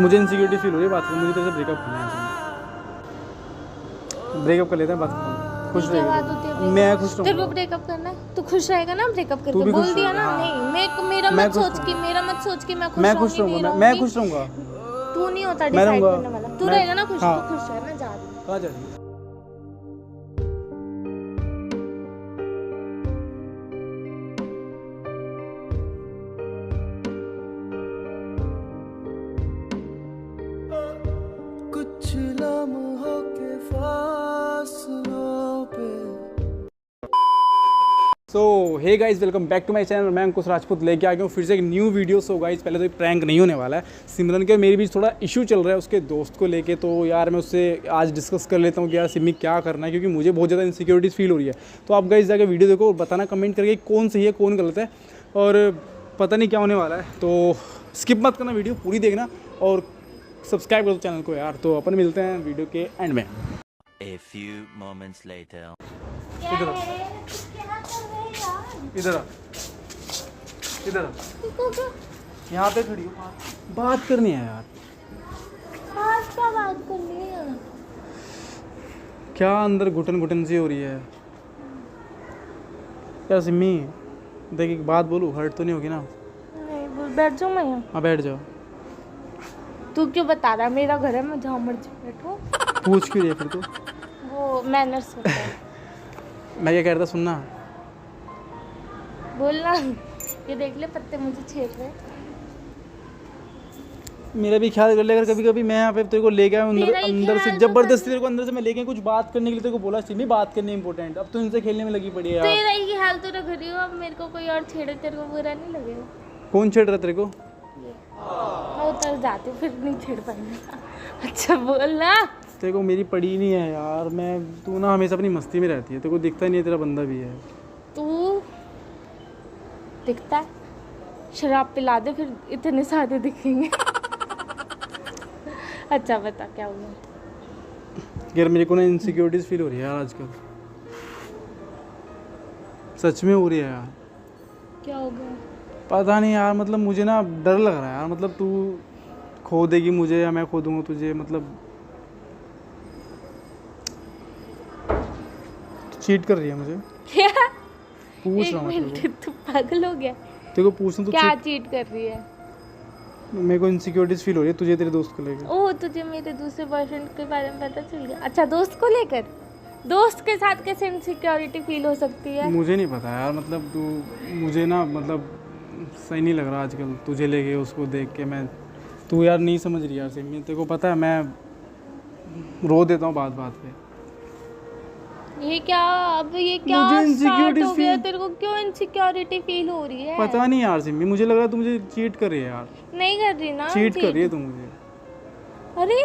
मुझे insecurity feel हो रही है बात करने, मुझे तेरे से ब्रेकअप करना है। ब्रेकअप कर लेते हैं, बात करते हैं। खुश क्या बात होती है? मैं खुश रहूंगा। तेरे को ब्रेकअप करना है तो खुश रहेगा ना, ब्रेकअप तू करके भी खुश बोल दिया रह। ना। हाँ। नहीं मेरा मैं मत खुश सोच कि मैं खुश मैं खुश रहूंगी, रहूंगा, नहीं मैं रहूंगी। खुश रहूंगा। तू नहीं होता मैं डिसाइड रहूंगा। करने वाला, तू मैं- रहेगा ना खुश। हाँ। तू खुश रह, मैं जा रही हूँ। कहाँ जा रही है? कुछ लम्हों के फासलों पे। So hey guys, welcome back to my channel. मैं अंकुश राजपूत लेके आ गया हूँ फिर से एक न्यू वीडियो। सो गाइस, पहले तो एक प्रैंक नहीं होने वाला है। सिमरन के और मेरे बीच थोड़ा इशू चल रहा है उसके दोस्त को लेके। तो यार मैं उससे आज डिस्कस कर लेता हूँ कि यार सिमी क्या करना है, क्योंकि मुझे बहुत ज़्यादा इनसिक्योरिटीज़ फील हो रही है। तो आप गाइस जाके वीडियो देखो और बताना कमेंट करके कौन सही है कौन गलत है, और पता नहीं क्या होने वाला है। तो स्किप मत करना, वीडियो पूरी देखना और सब्सक्राइब कर दो चैनल को यार। तो अपन मिलते हैं वीडियो के एंड में। A few moments later. इधर आ, इधर आ, इधर आ। यहाँ पे खड़ी हो, बात करनी है यार। आज क्या बात करनी है? क्या अंदर घुटन घुटन सी हो रही है यार। सिम्मी देख, एक बात बोलूँ, हर्ट तो नहीं होगी ना? नहीं बोल, बैठ जाऊँ मैं यहाँ। हाँ बैठ जाओ। तू क्यों बता रहा है? मेरा घर है, मैं जहाँ मर्जी बैठूँ। पूछ क्यों रही है फिर तो? वो मैनर्स होता है। मैं क्या कह रहा था, सुनना। बोलना। ये देख ले पत्ते मुझे छेड़ रहे। मेरा भी ख्याल कर ले अगर कभी कभी मैं यहाँ पे तेरे को लेके आया अंदर, तेरा ही अंदर से ख्याल तो जबरदस्ती तेरे को अंदर से मैं लेके कुछ बात करने के लिए तेरे को बोला सिम्मी बात करनी इंपॉर्टेंट। अब तो इनसे खेलने में लगी पड़ी है यार। तेरा ही हाल तो रख रही हो। अब मेरे को कोई और छेड़े तेरे को बुरा नहीं लगेगा? कौन छेड़ रहा है तेरे को? मैं उतर जाती हूँ, फिर नहीं छेड़ पाएंगे। अच्छा बोल ना। तेरे को मेरी पड़ी नहीं है यार। मैं तू ना हमेशा अपनी मस्ती में रहती है, तेरे को दिखता नहीं है तेरा बंदा भी है। तू दिखता है, शराब पिला दे फिर इतने सादे दिखेंगे। अच्छा बता क्या हुआ? यार मेरे को ना इनसिक्योरिटीज फील हो रही है यार आजकल, सच में हो रही है यार। क्या हो गया? पता नहीं यार, मतलब मुझे ना डर लग रहा है यार। मतलब तू खो देगी मुझे या मैं खो दूंगा तुझे। मतलब चीट कर रही है मुझे। क्या? पूछ एक रहा हूँ मैं तेरे मिनट, तू पागल हो गया? को, तेरे को पूछना। तू क्या चीट कर रही है? मेरे को इनसिक्योरिटीज फील हो रही है तुझे तेरे दोस्त को लेकर। ओह, तुझे मेरे दूसरे बॉयफ्रेंड के बारे में पता चल गया? अच्छा, दोस्त को लेकर? दोस्त के साथ कैसे इनसिक्योरिटी फील हो सकती है? मुझे नहीं पता यार। मतलब तू मुझे ना, मतलब सही नहीं लग रहा आजकल तुझे लेके उसको देख के। मैं तू यार नहीं समझ रही यार सिमी। तेरे को पता है मैं रो देता हूँ बात बात पे। ये क्या? अब ये क्या मुझे स्टार्ट insecurities हो गया? feel- तेरे को क्यों इनसिक्योरिटी फील हो रही है? पता नहीं यार सिमी, मुझे लग रहा है तू मुझे चीट कर रही है यार। नहीं कर रही ना? चीट कर रही है तू मुझे। अरे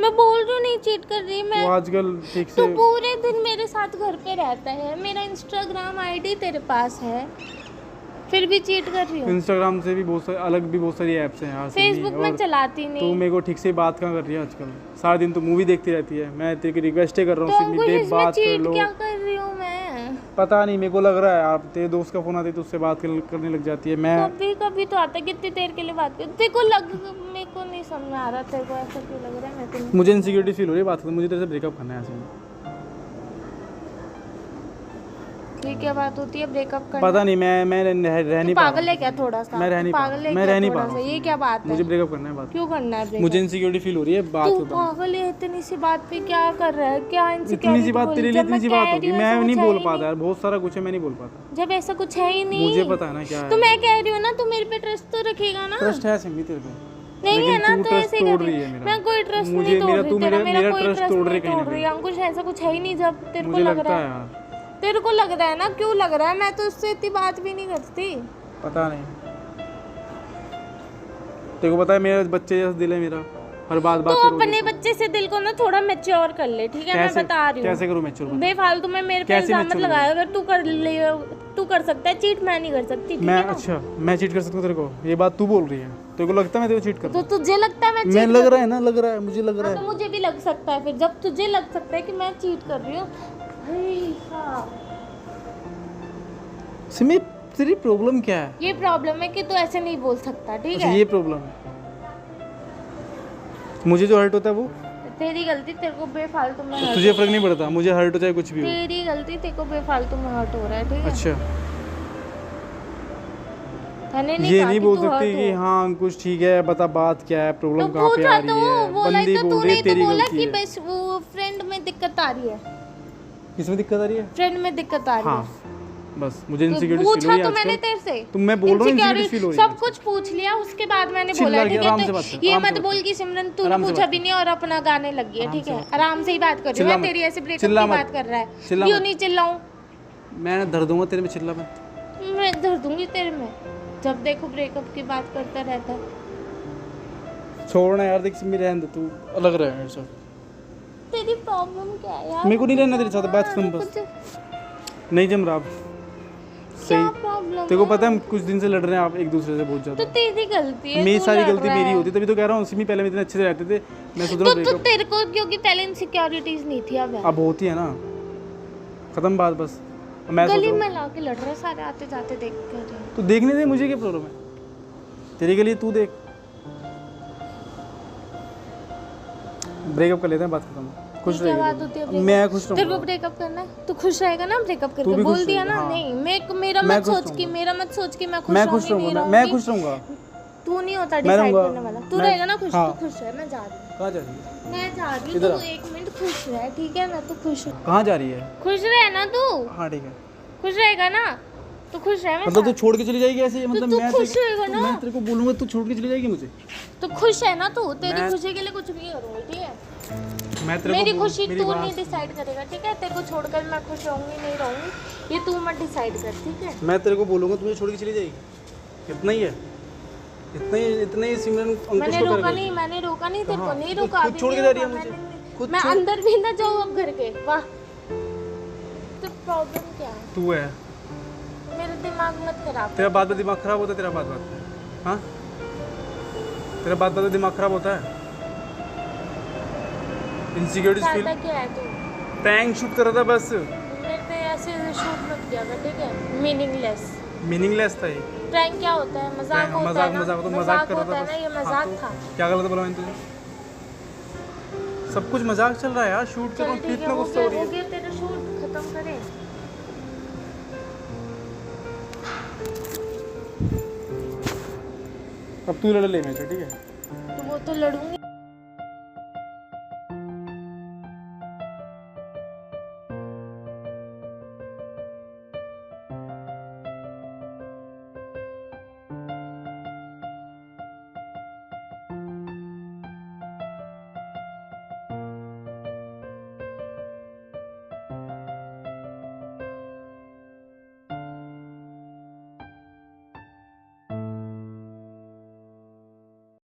मैं बोल रही हूँ नहीं चीट कर रही मैं। तू आजकल ठीक तू से पूरे दिन मेरे साथ घर पे रहता है, मेरा इंस्टाग्राम आईडी तेरे पास है, फिर भी चीट कर रही हो? इंस्टाग्राम से भी बहुत सारी अलग भी बहुत सारी ऐप्स हैं यार सिमी। फेसबुक में और चलाती तू नहीं। मेरे को ठीक से बात कहाँ कर रही है आजकल? सारा दिन तू मूवी देखती रहती है। मैं तेरे की रिक्वेस्ट कर रहा तो हूँ सिमी, अंकुश, देख इसमें बात कर चीट लो। क्या कर रही हूँ मैं? पता नहीं, मेरे को लग रहा है आप तेरे दोस्त का फोन आते तो उससे बात करने लग जाती है। मैं कभी कभी तो आता है, कितनी देर के लिए बात कर। मेरे को नहीं समझ में आ रहा तेरे को ऐसा क्यों लग रहा है। मेरे को नहीं। मुझे इनसिक्योरिटी फील हो रही है बात करने, मुझे तेरे से ब्रेकअप करना है सिमी। ये क्या बात होती है ब्रेकअप करना? पता नहीं, मैं रह नहीं पा पागल रहा है क्या थोड़ा सा? मैं रह नहीं पा पागल है मैं क्या रह नहीं थोड़ा पा सा? रहा हूँ। ये क्या बात है? मुझे ब्रेकअप करना है बात। क्यों करना है breakup? मुझे इनसिक्योरिटी फील हो रही है बात तू बताऊँ। पागल है, इतनी सी बात पे क्या कर रहा है? क्या इतनी सी बात तेरे लिए इतनी सी बात होगी? मैं नहीं बोल पाता नहीं। यार, बहुत सारा कुछ है मैं नहीं बोल पाता। जब ऐसा कुछ है ही नहीं। मुझे पता है ना क्या तो है। मैं कह रही हूँ ना, तू मेरे पे ट्रस्ट तो रखेगा ना? ट्रस्ट है सिमी तेरे पे, नहीं है ना, तू तो ट्रस्ट ऐसे तोड़ कर रही रही है है। मेरा। मैं कोई ट्रस्ट मुझे नहीं तोड़ मेरा रही तू तेरा, मेरा कोई ट्रस्ट ट्रस्ट तोड़ रही नहीं कहीं तोड़ ना रही। कहीं। अंकुश ऐसा कुछ है ही नहीं। जब तेरे को मुझे लग लगता रहा है है, यार। तेरे को लग रहा है ना, क्यों लग रहा है? मैं तो उससे इतनी बात भी नहीं करती। पता नहीं, तेरे को पता है मेरा बच्चे जैसा दिल है मेरा, हर बात तो पे रो अपने देता हूँ। बच्चे से दिल को ना थोड़ा मैच्योर कर ले, ठीक है? मैं कैसे बता रही हूँ। कैसे करूँ मैच्योर? बेफालतू में मेरे पे कैसे इल्जाम मत mature लगाया। अगर तू कर ले, तू कर सकता है चीट, मैं नहीं कर सकती, ठीक मैं है ना? अच्छा मैं चीट कर सकता हूँ तेरे को? ये बात तू बोल रही है? तेरे को लगता है मैं तेरे को चीट कर तो तुझे लगता है मैं मैं चीट लग रहा है ना, लग रहा है, मुझे लग रहा तो है। मुझे भी लग सकता है। फिर जब तुझे लग सकता है कि मैं चीट कर रही हूँ, भाई साहब, सिमी तेरी प्रॉब्लम क्या है? ये प्रॉब्लम है कि तू ऐसे नहीं बोल सकता, ठीक अच्छा है? ये प्रॉब्लम है। मुझे जो हर्ट होता है वो तेरी गलती, तेरे को बेफालतू में हर्ट, तुझे फर्क नहीं पड़ता, मुझे हर्ट हो चाहे कुछ भी हो। तेरी गलती, तेरे को बेफालतू में हर्ट हो रहा है, ठीक है? अच्छा, मैंने नहीं ये कहा नहीं कि बोल तू सकती hurt कि हो। हाँ अंकुश ठीक है, बता बात क्या है, प्रॉब्लम तो कहाँ पे पूछा आ रही तो, है। बोला बंदी ही तो बोल रही तूने है तो तेरी बोला गलती कि है। बस वो फ्रेंड में दिक्कत आ रही है, किसमें दिक्कत आ रही है? फ्रेंड में दिक्कत आ रही हाँ है। बस मुझे तो इनसिक्योरिटी फील हो पूछा रही है तो मैंने आजकल। तेरे से, तो मैं बोल रहा हूँ इनसिक्योरिटी फील हो रही है सब कुछ पूछ लिया, उसके बाद मैंने चिल्ला बोला के ठीक आराम है, से बात तो कर, ये आराम से मत बात बोल कर। कि सिमरन तूने आराम से पूछा बात भी नहीं और अपना गाने लगी है, आराम ठीक से है? बात कर। आराम से ही बात कर रही हूँ चिल्ला मैं, मत। तेरी ऐसे ब्रेकअप चिल्ला की मत। बात कर रहा चिल्ला है, क्यों मत। नहीं चिल्लाऊं? मैं धर दूंगा तेरे में, चिल्ला मत। मैं धर दूंगी तेरे में, जब देखो ब्रेकअप की बात करता रहता है। छोड़ना यार, देख सिमी रहने दे, तू अलग रह मेरे से। तेरी प्रॉब्लम क्या है यार? मेरे को नहीं रहना तेरे साथ, बात खत्म बस। नहीं जम रहा अब। क्या सही, प्रॉब्लम तेरे को पता है हम कुछ दिन से लड़ रहे हैं आप एक दूसरे से बहुत तो ज्यादा। तेरी गलती है, मेरी तू सारी लड़ गलती रहा मेरी है। होती, तभी तो कह रहा हूँ सिमी पहले हम इतने अच्छे से रहते थे, मैं सुधरा तो ब्रेकअप। तेरे को क्योंकि पहले इनसिक्योरिटीज नहीं थी, अब है। अब होती है ना, खत्म बात बस। अब मैं सोच गली रहा हूँ में लाके लड़ रहे सारे, आते जाते देख कर। तू देखने दे, मुझे क्या प्रॉब्लम है तेरे के लिए, तू देख। ब्रेकअप कर लेते हैं, बात खत्म। खुश क्या बात होती है रहेगी, breakup? मैं खुश तेरे को रहूंगा। ब्रेकअप करना है तो खुश रहेगा ना, ब्रेकअप तू करके भी खुश बोल दिया ना। रहेगा, हाँ। नहीं, मेरा मैं मत खुश सोच के, रहूंगा। मेरा मत सोच के मैं खुश मैं खुश रहूंगी, रहूंगा, नहीं मैं रहूंगी। खुश रहूंगा। तू नहीं होता मैं डिसाइड रहूंगा। करने वाला, तू मैं- रहेगा ना खुश, हाँ। तू खुश है, मैं जा रही हूँ, कहाँ जा रही है? मैं जा रही हूँ, इधर तू आ। 1 मिनट खुश रह, ठीक है ना? तू खुश रह, कहाँ जा रही है? खुश रह ना तू, हाँ ठीक है। खुश रहेगा ना? तू खुश रह, मैं मतलब तू जा- छोड़ के चली जाएगी ऐसे? मतलब तू मैं खुश तेरे- रहेगा तो ना? मैं तेरे को बोलूंगा तू छोड़ के चली जाएगी मुझे? तो खुश है ना तू? तेरी मैं- खुशी के लिए कुछ भी करूँगी, ठीक है? मैं तेरे मेरी को खुशी मेरी तू बात- नहीं डिसाइड करेगा, ठीक है? तेरे को छोड़कर मैं खुश रहूंगी नहीं रहूंगी, ये तू मत डिसाइड कर, ठीक है? मैं तेरे को बोलूंगा तुझे छोड़ के चली जाएगी, इतना ही है, इतना ही सिमरन अंकुश मैंने को रोका कर नहीं, मैंने रोका नहीं, तेरे को कहाँ? नहीं खुद- रोका, खुद अभी छोड़ नहीं के जा रही है रोका, मुझे। मैंने- खुद मैं छोड़- अंदर भी ना जाऊँ अब घर के, वाह। तो प्रॉब्लम क्या है? तू है, मेरा दिमाग मत खराब तेरा बात बात दिमाग खराब होता है, तेरा बात बात में, हाँ तेरा बात बात में दिमाग खराब होता है। इनसिक्योरिटीज फील, चाहता क्या है तू? प्रैंक शूट कर रहा था बस, मेरे पे ऐसे शूट मत किया कर, ठीक है? मीनिंगलेस मीनिंगलेस था ये। प्रैंक क्या होता है? मजाक होता है मजाक ना? मजाक तो मजाक कर होता रहा है था ना, ये बस। मजाक हाँ, था। तो क्या गलत बोला मैंने तुझे? सब कुछ मजाक चल रहा है यार, शूट कर रहा चल हूँ, ठीक है, इतना हो गुस्सा गया, हो रही हो है। गया तेरा शूट, खत्म करे। अब तू लड़ ले मेरे से, ठीक है? तो वो तो लड़ूंगी।